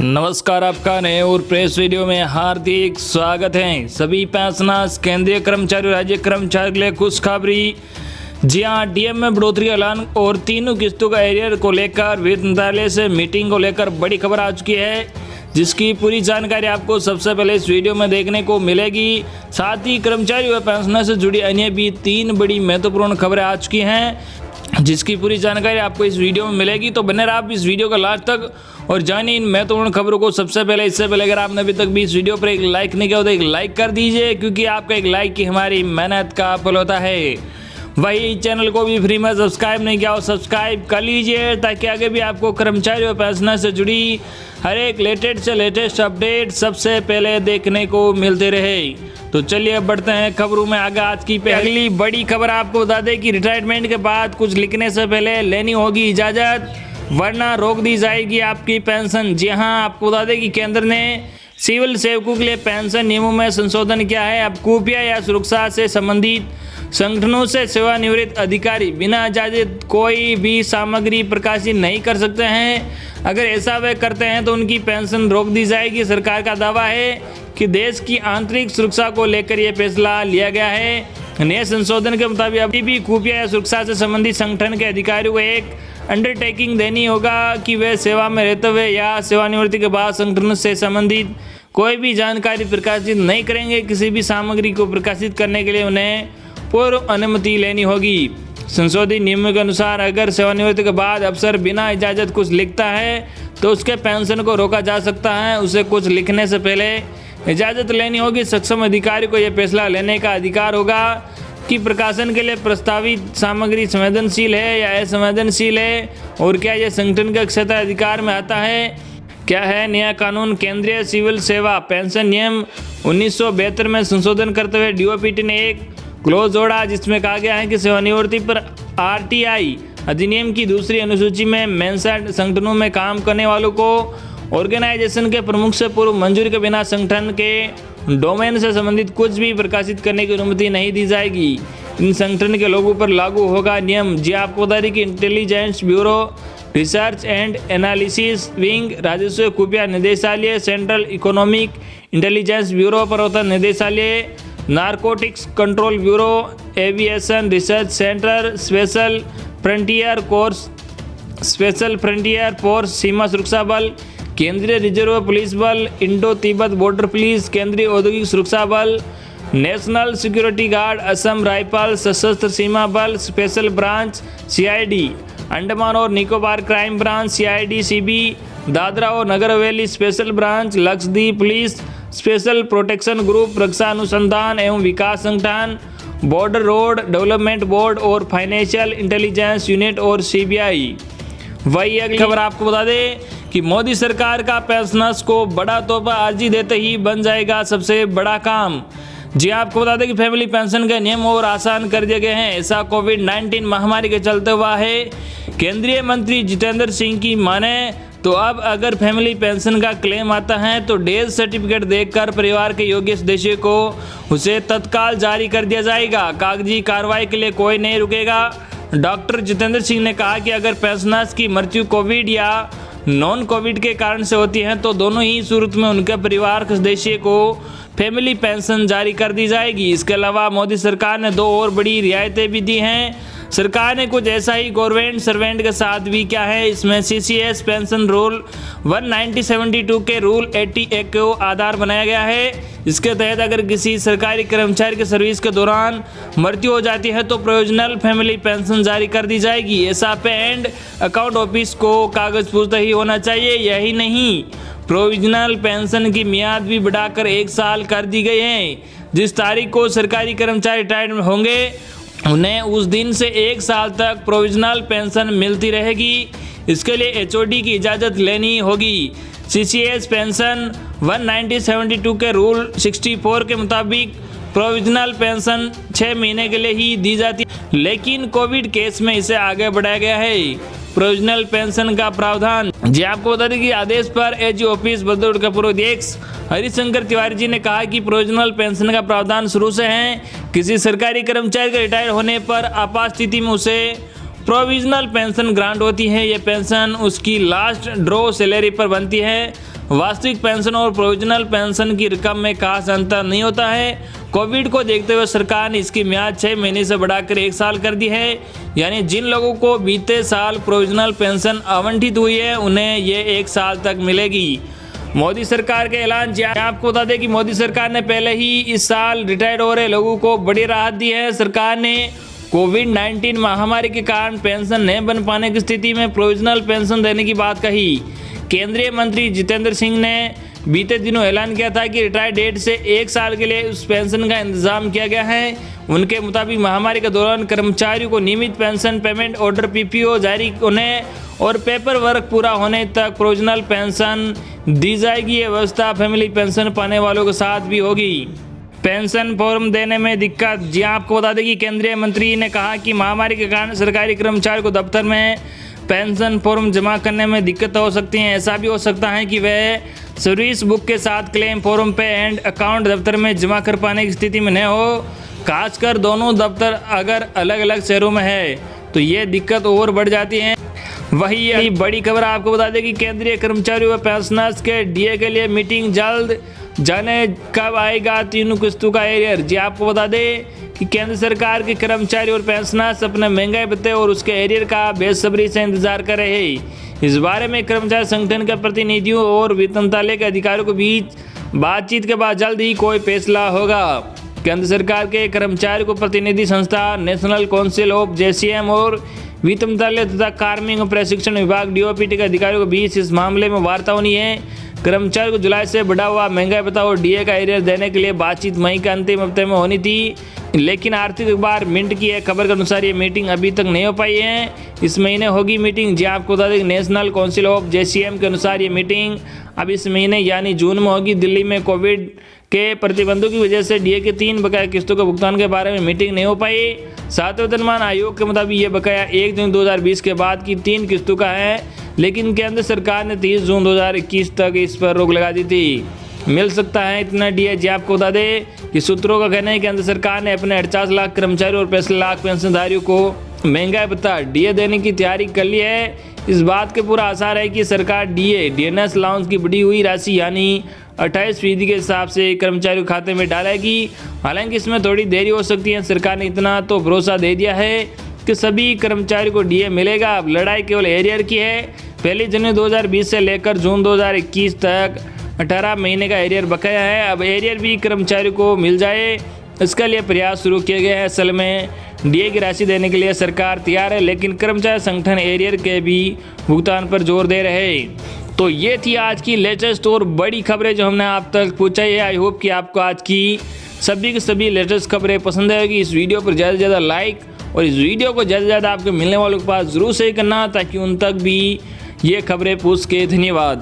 नमस्कार, आपका नए और प्रेस वीडियो में हार्दिक स्वागत है। सभी पेंशनर्स, केंद्रीय कर्मचारी, राज्य कर्मचारी के लिए खुशखबरी। जी हां, डीएम में बढ़ोतरी ऐलान और तीनों किस्तों का एरियर को लेकर वित्त मंत्रालय से मीटिंग को लेकर बड़ी खबर आ चुकी है, जिसकी पूरी जानकारी आपको सबसे पहले इस वीडियो में देखने को मिलेगी। साथ ही कर्मचारी व पेंशनर से जुड़ी अन्य भी 3 बड़ी महत्वपूर्ण खबरें आ चुकी हैं, जिसकी पूरी जानकारी आपको इस वीडियो में मिलेगी। तो बने रहिए आप इस वीडियो का लास्ट तक और जानिए इन महत्वपूर्ण खबरों को सबसे पहले। इससे पहले अगर आपने अभी तक भी इस वीडियो पर एक लाइक नहीं किया हो तो एक लाइक कर दीजिए, क्योंकि आपका एक लाइक ही हमारी मेहनत का फल होता है। वही चैनल को भी फ्री में सब्सक्राइब नहीं किया हो, सब्सक्राइब कर लीजिए, ताकि आगे भी आपको कर्मचारी और पेंशनर से जुड़ी हर एक लेटेस्ट अपडेट सबसे पहले देखने को मिलते रहे। तो चलिए अब बढ़ते हैं खबरों में आगे। आज की पहली बड़ी खबर आपको बता दें कि रिटायरमेंट के बाद कुछ लिखने से पहले लेनी होगी इजाज़त, वरना रोक दी जाएगी आपकी पेंशन। जी हां, आपको बता दें कि केंद्र ने सिविल सेवकों के लिए पेंशन नियमों में संशोधन किया है। अब खुफिया या सुरक्षा से संबंधित संगठनों से सेवानिवृत्त अधिकारी बिना इजाजत कोई भी सामग्री प्रकाशित नहीं कर सकते हैं। अगर ऐसा वे करते हैं तो उनकी पेंशन रोक दी जाएगी। सरकार का दावा है कि देश की आंतरिक सुरक्षा को लेकर यह फैसला लिया गया है। नए संशोधन के मुताबिक अभी भी खुफिया या सुरक्षा से संबंधित संगठन के अधिकारियों को एक अंडरटेकिंग देनी होगा कि वे सेवा में रहते हुए या सेवानिवृत्ति के बाद संगठन से संबंधित कोई भी जानकारी प्रकाशित नहीं करेंगे। किसी भी सामग्री को प्रकाशित करने के लिए उन्हें पूर्व अनुमति लेनी होगी। संशोधित नियमों के अनुसार अगर सेवानिवृत्ति के बाद अफसर बिना इजाज़त कुछ लिखता है तो उसके पेंशन को रोका जा सकता है। उसे कुछ लिखने से पहले इजाज़त लेनी होगी। सक्षम अधिकारी को यह फैसला लेने का अधिकार होगा कि प्रकाशन के लिए प्रस्तावित सामग्री संवेदनशील है या असंवेदनशील है, और क्या यह संगठन के क्षेत्राधिकार में आता है। क्या है नया कानून? केंद्रीय सिविल सेवा पेंशन नियम 1972 में संशोधन करते हुए डीओपीटी ने एक क्लोज जोड़ा, जिसमें कहा गया है कि सेवानिवृत्ति पर आरटीआई अधिनियम की दूसरी अनुसूची में मेंशन्ड संगठनों में काम करने वालों को ऑर्गेनाइजेशन के प्रमुख से पूर्व मंजूरी के बिना संगठन के डोमेन से संबंधित कुछ भी प्रकाशित करने की अनुमति नहीं दी जाएगी। इन संगठन के लोगों पर लागू होगा नियम। जी आपको बता दें कि intelligence bureau, research and analysis wing, राजस्व खुफिया निदेशालय, सेंट्रल इकोनॉमिक इंटेलिजेंस ब्यूरो, पर्वतन निदेशालय, narcotics control bureau, aviation research centre, special frontier force, सीमा सुरक्षा बल, केंद्रीय रिजर्व पुलिस बल, इंडो तिब्बत बॉर्डर पुलिस, केंद्रीय औद्योगिक सुरक्षा बल, national security guard, Assam rifle, Sashastra Seema Bal, special branch CID, Andaman और Nicobar crime branch CID CB, Dadra और Nagar Haveli special branch, Lakshadweep police, special protection group, रक्षा अनुसंधान एवं विकास संगठन, बॉर्डर रोड डेवलपमेंट बोर्ड और फाइनेंशियल इंटेलिजेंस यूनिट और सीबीआई। वही अगली खबर आपको बता दें कि मोदी सरकार का पेंशनर्स को बड़ा तोहफा अर्जी देते ही बन जाएगा सबसे बड़ा काम। जी आपको बता दें कि फैमिली पेंशन के नियम और आसान कर दिए गए हैं। ऐसा कोविड-19 महामारी के चलते हुआ है। केंद्रीय मंत्री जितेंद्र सिंह की माने तो अब अगर फैमिली पेंशन का क्लेम आता है तो डेथ सर्टिफिकेट देखकर परिवार के योग्य सदस्य को उसे तत्काल जारी कर दिया जाएगा। कागजी कार्रवाई के लिए कोई नहीं रुकेगा। डॉक्टर जितेंद्र सिंह ने कहा कि अगर पेंशनर्स की मृत्यु कोविड या नॉन कोविड के कारण से होती है तो दोनों ही सूरत में उनके परिवार के सदस्य को फैमिली पेंशन जारी कर दी जाएगी। इसके अलावा मोदी सरकार ने 2 और बड़ी रियायतें भी दी हैं। सरकार ने कुछ ऐसा ही गवर्नमेंट सर्वेंट के साथ भी क्या है। इसमें सीसीएस पेंशन रूल 1972 के रूल 88 को आधार बनाया गया है। इसके तहत अगर किसी सरकारी कर्मचारी के सर्विस के दौरान मृत्यु हो जाती है तो प्रोविजनल फैमिली पेंशन जारी कर दी जाएगी। ऐसा पे एंड अकाउंट ऑफिस को कागज पूछता ही होना चाहिए। यही नहीं, प्रोविजनल पेंशन की मियाद भी बढ़ाकर 1 साल कर दी गई है। जिस तारीख को सरकारी कर्मचारी रिटायर्ड होंगे उन्हें उस दिन से 1 साल तक प्रोविजनल पेंशन मिलती रहेगी। इसके लिए एचओडी की इजाज़त लेनी होगी। सीसीएस पेंशन 1972 के रूल 64 के मुताबिक प्रोविजनल पेंशन 6 महीने के लिए ही दी जाती है, लेकिन कोविड केस में इसे आगे बढ़ाया गया है। प्रोविजनल पेंशन का प्रावधान। जी आपको बता दें कि आदेश पर एजी ऑफिस बदौड़ के पूर्व अध्यक्ष हरिशंकर तिवारी जी ने कहा कि प्रोविजनल पेंशन का प्रावधान शुरू से है। किसी सरकारी कर्मचारी के रिटायर होने पर आपात स्थिति में उसे प्रोविजनल पेंशन ग्रांट होती है। ये पेंशन उसकी लास्ट ड्रॉ सैलरी पर बनती है। वास्तविक पेंशन और प्रोविजनल पेंशन की रकम में खास अंतर नहीं होता है। कोविड को देखते हुए सरकार ने इसकी म्याद 6 महीने से बढ़ाकर 1 साल कर दी है। यानी जिन लोगों को बीते साल प्रोविजनल पेंशन आवंटित हुई है उन्हें ये 1 साल तक मिलेगी। मोदी सरकार के ऐलान। आपको बता दें कि मोदी सरकार ने पहले ही इस साल रिटायर्ड हो रहे लोगों को बड़ी राहत दी है। सरकार ने कोविड-19 महामारी के कारण पेंशन नहीं बन पाने की स्थिति में प्रोविजनल पेंशन देने की बात कही। केंद्रीय मंत्री जितेंद्र सिंह ने बीते दिनों ऐलान किया था कि रिटायर डेट से 1 साल के लिए उस पेंशन का इंतजाम किया गया है। उनके मुताबिक महामारी के दौरान कर्मचारियों को नियमित पेंशन पेमेंट ऑर्डर पीपीओ जारी होने और पेपर वर्क पूरा होने तक प्रोविजनल पेंशन दी जाएगी। ये व्यवस्था फैमिली पेंशन पाने वालों के साथ भी होगी। पेंशन फॉर्म देने में दिक्कत। जी आपको बता दें कि केंद्रीय मंत्री ने कहा कि महामारी के कारण सरकारी कर्मचारियों को दफ्तर में पेंशन फॉर्म जमा करने में दिक्कत हो सकती है। ऐसा भी हो सकता है कि वह सर्विस बुक के साथ क्लेम फॉर्म पे एंड अकाउंट दफ्तर में जमा कर पाने की स्थिति में न हो। खासकर दोनों दफ्तर अगर अलग अलग शहरों में है तो ये दिक्कत और बढ़ जाती है। वही यही बड़ी खबर आपको बता दें कि केंद्रीय कर्मचारियों व पेंशनर्स के डीए के लिए मीटिंग जल्द। जाने कब आएगा 3 किस्तों का एरियर। जी आपको बता दें कि केंद्र सरकार के कर्मचारी और पेंशनर्स अपने महंगाई भत्ते और उसके एरियर का बेसब्री से इंतजार कर रहे हैं। इस बारे में कर्मचारी संगठन के प्रतिनिधियों और वित्त मंत्रालय के अधिकारियों के बीच बातचीत के बाद जल्द ही कोई फैसला होगा। केंद्र सरकार के कर्मचारी को प्रतिनिधि संस्था नेशनल काउंसिल ऑफ जेसीएम और वित्त मंत्रालय तथा कार्मिक और प्रशिक्षण विभाग डीओपीटी के अधिकारियों के बीच इस मामले में वार्ता होनी है। कर्मचारी को जुलाई से बढ़ा हुआ महंगाई भत्ता और डीए का एरियर देने के लिए बातचीत मई के अंतिम हफ्ते में होनी थी, लेकिन आर्थिक अखबार मिंट की एक खबर के अनुसार ये मीटिंग अभी तक नहीं हो पाई है। इस महीने होगी मीटिंग। जी आपको बता दें नेशनल काउंसिल ऑफ जेसीएम के अनुसार ये मीटिंग अब इस महीने यानी जून में होगी। दिल्ली में कोविड के प्रतिबंधों की वजह से डीए के 3 बकाया किस्तों के भुगतान के बारे में मीटिंग नहीं हो पाई। सातवें वेतनमान आयोग के मुताबिक ये बकाया 1 जून 2020 के बाद की 3 किस्तों का है, लेकिन केंद्र सरकार ने 30 जून 2021 तक इस पर रोक लगा दी थी। मिल सकता है इतना डीए। जी आपको बता दें कि सूत्रों का कहना है कि केंद्र सरकार ने अपने 48 लाख कर्मचारियों और 65 लाख पेंशनधारियों को महंगाई भत्ता डीए देने की तैयारी कर ली है। इस बात के पूरा आसार है कि सरकार डीएनएस अलाउंस की बढ़ी हुई राशि यानी 28% के हिसाब से कर्मचारियों के खाते में डालेगी। हालांकि इसमें थोड़ी देरी हो सकती है। सरकार ने इतना तो भरोसा दे दिया है कि सभी कर्मचारियों को डीए मिलेगा। अब लड़ाई केवल एरियर की है। 1 जनवरी 2020 से लेकर जून 2021 तक 18 महीने का एरियर बकाया है। अब एरियर भी कर्मचारियों को मिल जाए, इसके लिए प्रयास शुरू किए गए हैं। असल में डीए की राशि देने के लिए सरकार तैयार है, लेकिन कर्मचारी संगठन एरियर के भी भुगतान पर जोर दे रहे हैं। तो ये थी आज की लेटेस्ट और बड़ी खबरें जो हमने आप तक पहुँचाई है। आई होप कि आपको आज की सभी की सभी लेटेस्ट खबरें पसंद आएगी। इस वीडियो पर ज़्यादा से ज़्यादा लाइक और इस वीडियो को ज़्यादा से ज़्यादा आपके मिलने वालों के पास ज़रूर शेयर करना, ताकि उन तक भी ये खबरें पहुँच के। धन्यवाद।